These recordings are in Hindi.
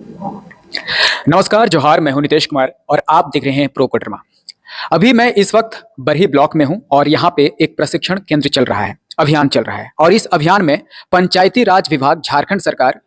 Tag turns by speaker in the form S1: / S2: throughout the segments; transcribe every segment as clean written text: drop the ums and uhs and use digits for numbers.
S1: नमस्कार, जोहार। मैं हूं नितेश कुमार और आप देख रहे हैं प्रो कोडरमा। अभी मैं इस वक्त बरही ब्लॉक में हूं और यहाँ पे एक प्रशिक्षण केंद्र चल रहा है, अभियान चल रहा है। और इस अभियान में पंचायती राज विभाग झारखंड सरकार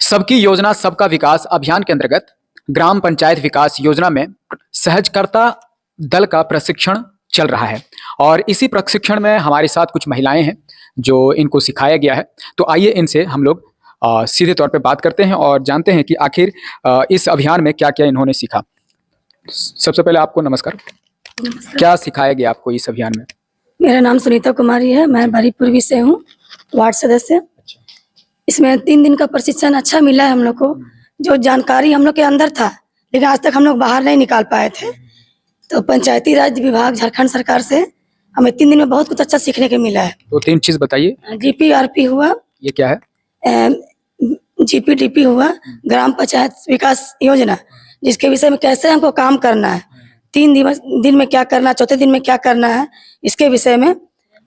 S1: सबकी योजना सबका विकास अभियान के अंतर्गत ग्राम पंचायत विकास योजना में सहजकर्ता दल का प्रशिक्षण चल रहा है। और इसी प्रशिक्षण में हमारे साथ कुछ महिलाएं हैं जो इनको सिखाया गया है। तो आइए इनसे हम लोग सीधे तौर पे बात करते हैं और जानते हैं कि आखिर इस अभियान में क्या क्या इन्होंने सीखा। सबसे पहले आपको नमस्कार। क्या सिखाया गया आपको इस अभियान में?
S2: मेरा नाम सुनीता कुमारी है, मैं बरही पूर्वी से हूँ, वार्ड सदस्य। इसमें 3 दिन का प्रशिक्षण अच्छा मिला है हम लोग को। जो जानकारी हम लोग के अंदर था लेकिन आज तक हम लोग बाहर नहीं निकाल पाए थे, तो पंचायती राज विभाग झारखंड सरकार से हमें 3 दिन में बहुत कुछ अच्छा सीखने को मिला है।
S1: तो 3 चीज बताइए।
S2: GPRP हुआ,
S1: ये क्या है?
S2: GPDP हुआ, ग्राम पंचायत विकास योजना, जिसके विषय में कैसे हमको काम करना है, 3 दिन में क्या करना है, चौथे दिन में क्या करना है, इसके विषय में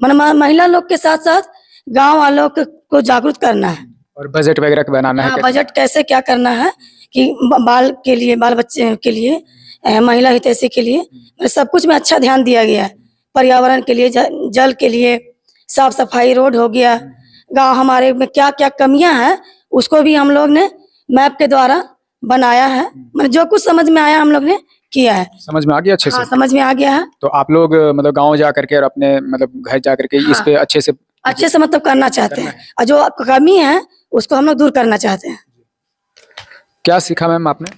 S2: महिला लोग के साथ साथ गांव वालों को जागरूक करना है। और
S1: बजट वगैरह बनाना है।
S2: बजट कैसे क्या करना है कि बाल बच्चे के लिए, महिला हितैषी के लिए सब कुछ में अच्छा ध्यान दिया गया है। पर्यावरण के लिए, जल के लिए, साफ सफाई, रोड हो गया, गांव हमारे में क्या क्या कमियां हैं उसको भी हम लोग ने मैप के द्वारा बनाया है। मतलब जो कुछ समझ में आया हम लोग ने किया है।
S1: समझ में आ गया अच्छे से?
S2: हाँ, समझ में आ गया है।
S1: तो आप लोग मतलब गांव जा करके और अपने मतलब घर जा करके इस पे अच्छे से
S2: मतलब करना चाहते हैं, और जो कमी है उसको हम लोग दूर करना चाहते हैं।
S1: क्या सीखा मैम आपने?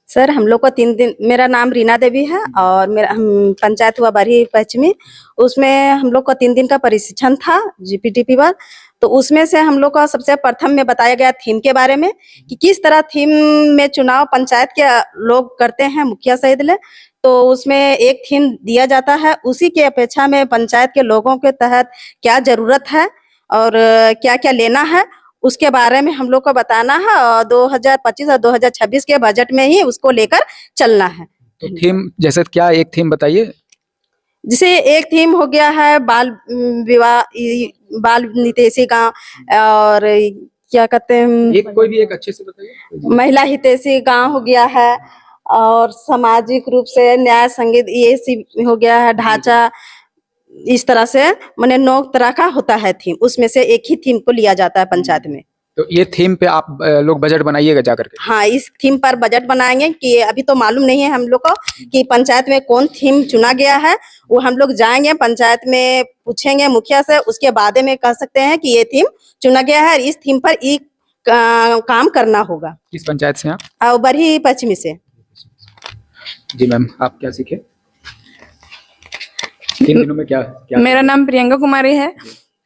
S3: सर, हम लोग को 3 दिन, मेरा नाम रीना देवी है और हम पंचायत हुआ बरही पश्चिमी, उसमें हम लोग को 3 दिन का प्रशिक्षण था GPDP पर। तो उसमें से हम लोग को सबसे प्रथम में बताया गया थीम के बारे में कि किस तरह थीम में चुनाव पंचायत के लोग करते हैं, मुखिया सहित ले। तो उसमें एक थीम दिया जाता है, उसी के अपेक्षा में पंचायत के लोगों के तहत क्या जरूरत है और क्या क्या लेना है उसके बारे में हम लोग को बताना है। और 2025 और 2026 के बजट में ही उसको लेकर चलना है।
S1: तो थीम जैसे क्या, एक थीम बताइए।
S3: जैसे एक थीम हो गया है बाल विवाह, बाल हितैषी गांव, और क्या कहते हैं,
S1: कोई भी एक अच्छे से बताइए।
S3: महिला हितैषी गांव हो गया है, और सामाजिक रूप से न्याय संगीत, ये हो गया है ढांचा। इस तरह से मैंने 9 तरह का होता है थीम, उसमें से एक ही थीम को लिया जाता है पंचायत में।
S1: तो ये थीम पे आप लोग बजट बनाइएगा जाकर के?
S3: हाँ, इस थीम पर बजट बनाएंगे कि अभी तो मालूम नहीं है हम लोग को कि पंचायत में कौन थीम चुना गया है। वो हम लोग जाएंगे पंचायत में, पूछेंगे मुखिया से, उसके बाद में कह सकते हैं कि ये थीम चुना गया है, इस थीम पर एक काम करना होगा।
S1: किस पंचायत से आप?
S3: बरही पश्चिमी से।
S1: जी मैम, आप क्या सीखे 3 दिनों में? क्या?
S4: मेरा नाम प्रियंका कुमारी है।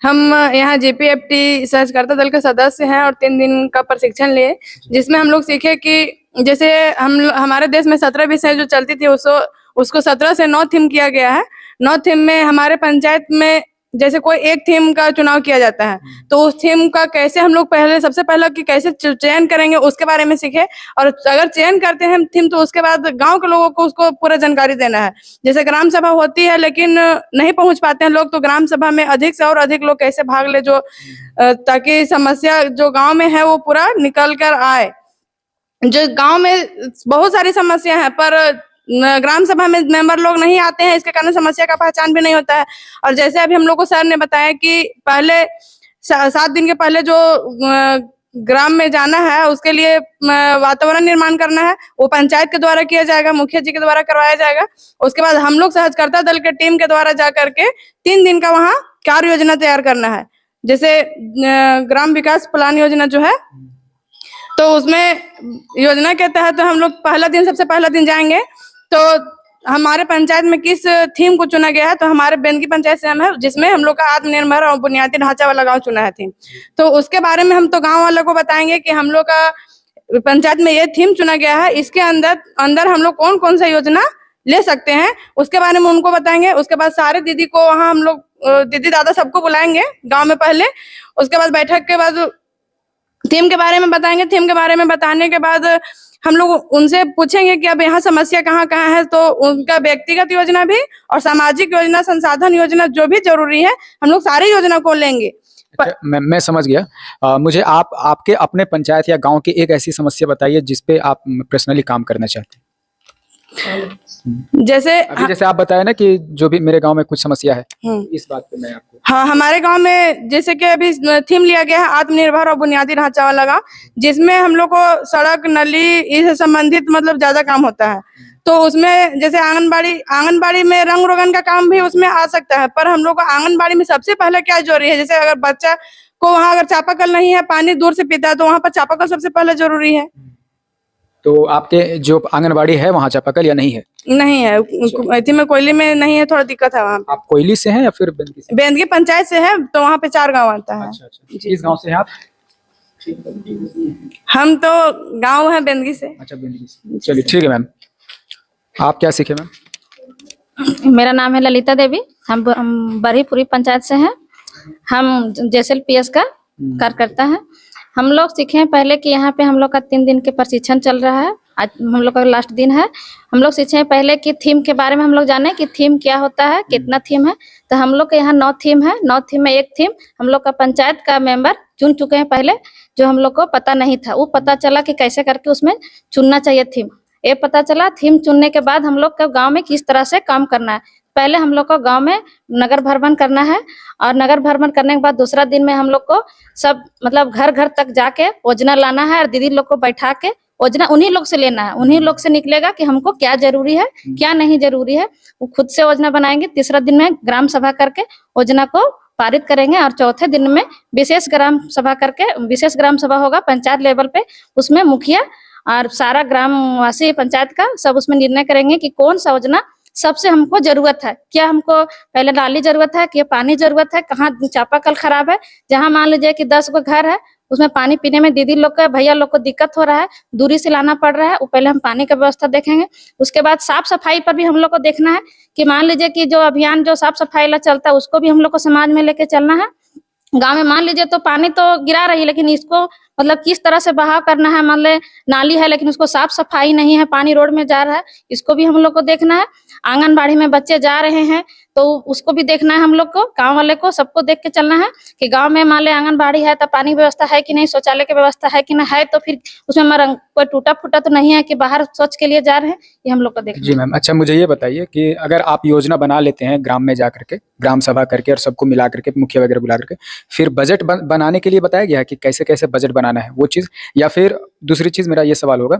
S4: हम यहाँ GPFT सहजकर्ता दल के सदस्य हैं और 3 दिन का प्रशिक्षण लिए, जिसमें हम लोग सीखे कि जैसे हमारे देश में 17 विषय जो चलती थी उसको 17 से 9 थीम किया गया है। 9 थीम में हमारे पंचायत में जैसे कोई एक थीम का चुनाव किया जाता है, तो उस थीम का कैसे हम लोग सबसे पहले कि कैसे चयन करेंगे उसके बारे में सीखे। और अगर चयन करते हैं थीम तो उसके बाद गांव के लोगों को उसको पूरा जानकारी देना है। जैसे ग्राम सभा होती है लेकिन नहीं पहुंच पाते हैं लोग, तो ग्राम सभा में अधिक से और अधिक लोग कैसे भाग ले, जो ताकि समस्या जो गाँव में है वो पूरा निकल कर आए। जो गाँव में बहुत सारी समस्या है पर ग्राम सभा में मेंबर लोग नहीं आते हैं, इसके कारण समस्या का पहचान भी नहीं होता है। और जैसे अभी हम लोग को सर ने बताया कि पहले 7 दिन के पहले जो ग्राम में जाना है उसके लिए वातावरण निर्माण करना है, वो पंचायत के द्वारा किया जाएगा, मुखिया जी के द्वारा करवाया जाएगा। उसके बाद हम लोग सहजकर्ता दल के टीम के द्वारा जा करके 3 दिन का वहाँ कार्य योजना तैयार करना है। जैसे ग्राम विकास प्लान योजना जो है, तो उसमें योजना के तहत हम लोग सबसे पहला दिन जाएंगे। तो हमारे पंचायत में किस थीम को चुना गया है, तो हमारे बेंदगी पंचायत से हम है, जिसमें हम लोग का आत्मनिर्भर और बुनियादी ढांचा वाला गांव चुना है थीम। तो उसके बारे में हम तो गांव वालों को बताएंगे कि हम लोग का पंचायत में ये थीम चुना गया है, इसके अंदर हम लोग कौन कौन सा योजना ले सकते हैं उसके बारे में उनको बताएंगे। उसके बाद सारे दीदी को वहाँ हम लोग, दीदी दादा सबको बुलाएंगे गाँव में पहले। उसके बाद बैठक के बाद थीम के बारे में बताएंगे। थीम के बारे में बताने के बाद हम लोग उनसे पूछेंगे कि अब यहाँ समस्या कहाँ कहाँ है, तो उनका व्यक्तिगत योजना भी और सामाजिक योजना, संसाधन योजना जो भी जरूरी है हम लोग सारी योजना को लेंगे।
S1: अच्छा, मैं समझ गया। मुझे आपके अपने पंचायत या गांव की एक ऐसी समस्या बताइए जिस पे आप पर्सनली काम करना चाहते हैं।
S4: जैसे
S1: अभी जैसे आप बताए ना कि जो भी मेरे गांव में कुछ समस्या है, इस बात पे मैं आपको।
S4: हाँ, हमारे गांव में जैसे कि अभी थीम लिया गया है आत्मनिर्भर और बुनियादी ढांचा वाला गांव, जिसमें हम लोग को सड़क नली इससे संबंधित मतलब ज्यादा काम होता है। तो उसमें जैसे आंगनबाड़ी में रंग रोगन का काम भी उसमें आ सकता है, पर हम लोग को आंगनबाड़ी में सबसे पहले क्या जरूरी है, जैसे अगर बच्चा को वहाँ अगर चापाकल नहीं है, पानी दूर से पीता है, तो वहाँ पर चापाकल सबसे पहले जरूरी है।
S1: तो आपके जो आंगनबाड़ी है वहाँ चापाकल या नहीं है?
S4: नहीं है, अथी में कोयली में नहीं है, थोड़ा दिक्कत है वहाँ पे।
S1: आप कोयली से हैं या फिर बेंदगी से?
S4: बेंदगी पंचायत से है, तो वहाँ पे 4 गांव आता है।
S1: अच्छा, किस गांव से हैं आप?
S4: हम तो गांव है बेंदगी से।
S1: अच्छा, बेंदगी से। चलिए ठीक है मैम। आप क्या सीखे मैम?
S5: मेरा नाम है ललिता देवी। हम बरहीपुरी पंचायत से हैं। हम JSLPS का कार्यकर्ता है। हम लोग सीखे हैं पहले कि यहाँ पे हम लोग का 3 दिन के प्रशिक्षण चल रहा है। आज हम लोग का लास्ट दिन है। हम लोग सीखे हैं पहले कि थीम के बारे में हम लोग जाने कि थीम क्या होता है, कितना थीम है। तो हम लोग के यहाँ 9 थीम है। 9 थीम में एक थीम हम लोग का पंचायत का मेंबर चुन चुके हैं पहले, जो हम लोग को पता नहीं था। वो पता चला कि कैसे करके उसमें चुनना चाहिए थीम। ये पता चला थीम चुनने के बाद हम लोग को गांव में किस तरह से काम करना है। पहले हम लोग को गांव में नगर भ्रमण करना है, और नगर भ्रमण करने के बाद दूसरा दिन में हम लोग को सब मतलब घर घर तक जाके योजना लाना है, और दीदी लोग को बैठा के योजना उन्हीं लोग से लेना है। उन्हीं लोग से निकलेगा कि हमको क्या जरूरी है, क्या नहीं जरूरी है। वो खुद से योजना बनाएंगे। तीसरा दिन में ग्राम सभा करके योजना को पारित करेंगे, और चौथे दिन में विशेष ग्राम सभा होगा पंचायत लेवल पे। उसमें मुखिया और सारा ग्रामवासी पंचायत का सब उसमें निर्णय करेंगे कि कौन सा योजना सबसे हमको जरूरत है। क्या हमको पहले नाली जरूरत है, कि पानी जरूरत है, कहाँ चापाकल खराब है। जहाँ मान लीजिए कि 10 गो घर है, उसमें पानी पीने में दीदी लोग का भैया लोग को दिक्कत हो रहा है, दूरी से लाना पड़ रहा है। वो पहले हम पानी का व्यवस्था देखेंगे। उसके बाद साफ सफाई पर भी हम लोग को देखना है कि मान लीजिए कि जो अभियान जो साफ सफाई ला चलता है उसको भी हम लोग को समाज में लेके चलना है। गांव में मान लीजिए तो पानी तो गिरा रही है, लेकिन इसको मतलब किस तरह से बहाव करना है। मान ले नाली है लेकिन उसको साफ सफाई नहीं है, पानी रोड में जा रहा है, इसको भी हम लोग को देखना है। आंगनबाड़ी में बच्चे जा रहे हैं तो उसको भी देखना है हम लोग को, गांव वाले को सबको देख के चलना है कि गांव में मान ले आंगनबाड़ी है तो पानी व्यवस्था है कि नहीं, शौचालय की व्यवस्था है कि नहीं है, तो फिर उसमें मरंग कोई टूटा फूटा तो नहीं है कि बाहर शौच के लिए जा रहे हैं, ये हम लोग को देखना है।
S1: जी मैम। अच्छा, मुझे ये बताइए कि अगर आप योजना बना लेते हैं ग्राम में जा करके, ग्राम सभा करके और सबको मिला करके, मुखिया वगैरह बुला करके, फिर बजट बनाने के लिए बताया गया है कि कैसे कैसे बजट बनाना है वो चीज़, या फिर दूसरी चीज़ मेरा ये सवाल होगा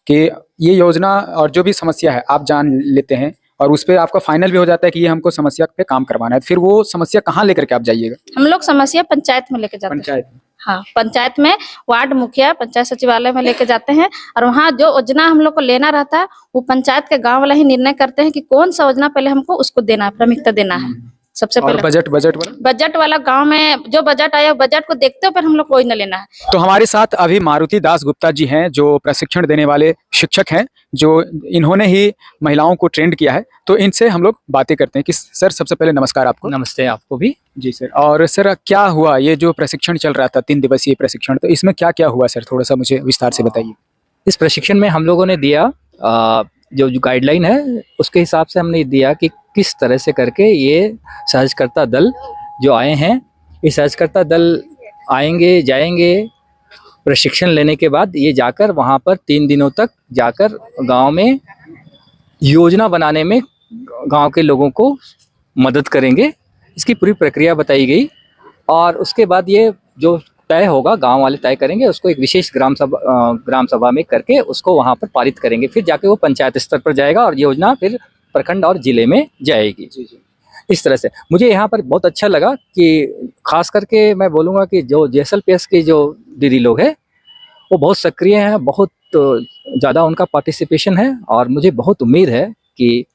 S1: कि ये योजना और जो भी समस्या है आप जान लेते हैं और उस पर आपका फाइनल भी हो जाता है कि ये हमको समस्या पे काम करवाना है, फिर वो समस्या कहाँ लेकर के आप जाइएगा?
S5: हम लोग समस्या पंचायत में लेके जाते हैं।
S1: पंचायत में?
S5: हाँ, पंचायत में वार्ड मुखिया पंचायत सचिवालय में लेके जाते हैं, और वहाँ जो योजना हम लोग को लेना रहता है वो पंचायत के गांव वाला ही निर्णय करते हैं कि कौन सा योजना पहले हमको उसको देना है, प्राथमिकता देना है सबसे
S1: और
S5: पहले। बजट वाला गांव में जो बजट आया बजट को देखते हुए हम लोग को योजना लेना है।
S1: तो हमारे साथ अभी मारुति दास गुप्ता जी हैं जो प्रशिक्षण देने वाले शिक्षक हैं, जो इन्होंने ही महिलाओं को ट्रेंड किया है। तो इनसे हम लोग बातें करते हैं कि सर सबसे पहले नमस्कार आपको।
S6: नमस्ते आपको भी।
S1: जी सर। और सर क्या हुआ, ये जो प्रशिक्षण चल रहा था 3 दिवसीय प्रशिक्षण, तो इसमें क्या क्या हुआ सर, थोड़ा सा मुझे विस्तार से बताइए।
S6: इस प्रशिक्षण में हम लोगों ने दिया जो गाइडलाइन है उसके हिसाब से हमने दिया कि किस तरह से करके ये सहजकर्ता दल जो आए हैं, ये सहजकर्ता दल आएंगे जाएंगे, प्रशिक्षण लेने के बाद ये जाकर वहाँ पर 3 दिनों तक जाकर गांव में योजना बनाने में गांव के लोगों को मदद करेंगे। इसकी पूरी प्रक्रिया बताई गई, और उसके बाद ये जो तय होगा गांव वाले तय करेंगे, उसको एक विशेष ग्राम सभा में करके उसको वहां पर पारित करेंगे। फिर जाके वो पंचायत स्तर पर जाएगा और योजना फिर प्रखंड और जिले में जाएगी। इस तरह से मुझे यहाँ पर बहुत अच्छा लगा कि खास करके मैं बोलूँगा कि जो JSLPS की जो दीदी लोग हैं वो बहुत सक्रिय हैं, बहुत ज़्यादा उनका पार्टिसिपेशन है, और मुझे बहुत उम्मीद है कि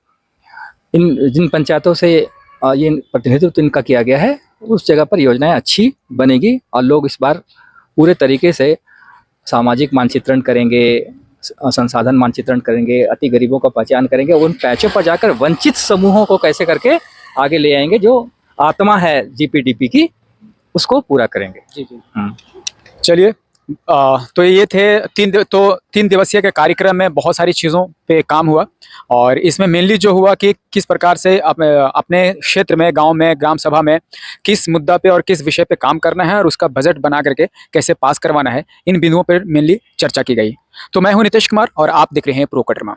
S6: जिन पंचायतों से ये प्रतिनिधित्व इनका किया गया है उस जगह पर योजनाएं अच्छी बनेगी, और लोग इस बार पूरे तरीके से सामाजिक मानचित्रण करेंगे, संसाधन मानचित्रण करेंगे, अति गरीबों का पहचान करेंगे, उन पैचों पर जाकर वंचित समूहों को कैसे करके आगे ले आएंगे, जो आत्मा है GPDP की उसको पूरा करेंगे।
S1: जी। चलिए, तो ये थे 3 दिवसीय के कार्यक्रम में बहुत सारी चीज़ों पे काम हुआ और इसमें मेनली जो हुआ कि किस प्रकार से अपने क्षेत्र में, गांव में, ग्राम सभा में किस मुद्दा पे और किस विषय पे काम करना है और उसका बजट बना करके कैसे पास करवाना है, इन बिंदुओं पर मेनली चर्चा की गई। तो मैं हूं नीतीश कुमार और आप देख रहे हैं प्रो कटरमा।